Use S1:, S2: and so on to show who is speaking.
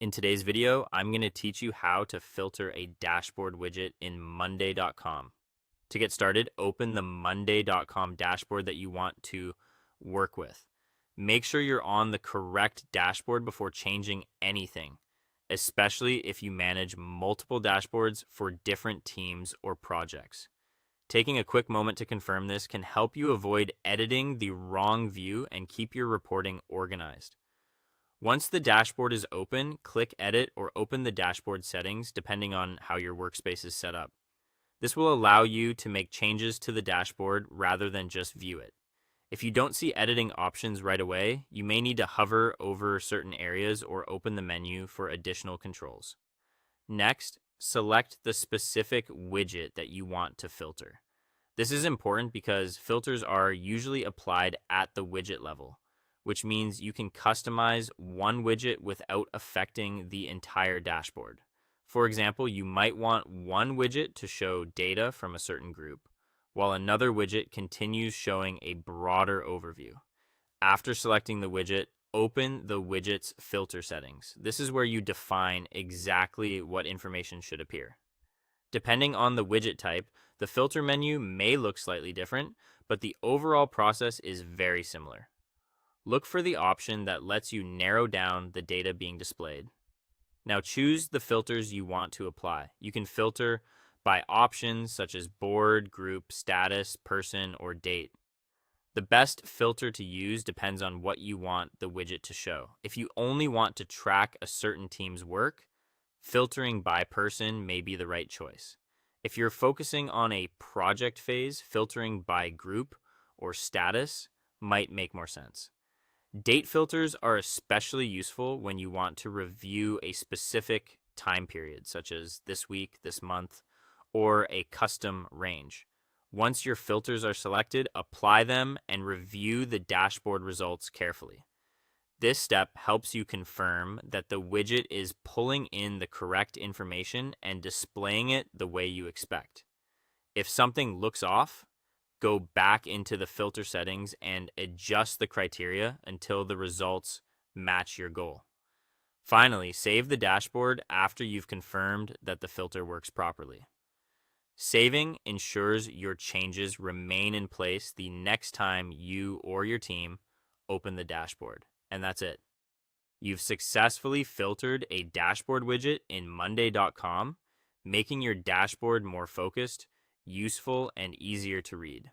S1: In today's video, I'm going to teach you how to filter a dashboard widget in Monday.com. To get started, open the Monday.com dashboard that you want to work with. Make sure you're on the correct dashboard before changing anything, especially if you manage multiple dashboards for different teams or projects. Taking a quick moment to confirm this can help you avoid editing the wrong view and keep your reporting organized. Once the dashboard is open, click Edit or open the dashboard settings depending on how your workspace is set up. This will allow you to make changes to the dashboard rather than just view it. If you don't see editing options right away, you may need to hover over certain areas or open the menu for additional controls. Next, select the specific widget that you want to filter. This is important because filters are usually applied at the widget level, which means you can customize one widget without affecting the entire dashboard. For example, you might want one widget to show data from a certain group, while another widget continues showing a broader overview. After selecting the widget, open the widget's filter settings. This is where you define exactly what information should appear. Depending on the widget type, the filter menu may look slightly different, but the overall process is very similar. Look for the option that lets you narrow down the data being displayed. Now choose the filters you want to apply. You can filter by options such as board, group, status, person, or date. The best filter to use depends on what you want the widget to show. If you only want to track a certain team's work, filtering by person may be the right choice. If you're focusing on a project phase, filtering by group or status might make more sense. Date filters are especially useful when you want to review a specific time period, such as this week, this month, or a custom range. Once your filters are selected, apply them and review the dashboard results carefully. This step helps you confirm that the widget is pulling in the correct information and displaying it the way you expect. If something looks off, go back into the filter settings and adjust the criteria until the results match your goal. Finally, save the dashboard after you've confirmed that the filter works properly. Saving ensures your changes remain in place the next time you or your team open the dashboard. And that's it. You've successfully filtered a dashboard widget in Monday.com, making your dashboard more focused, useful, and easier to read.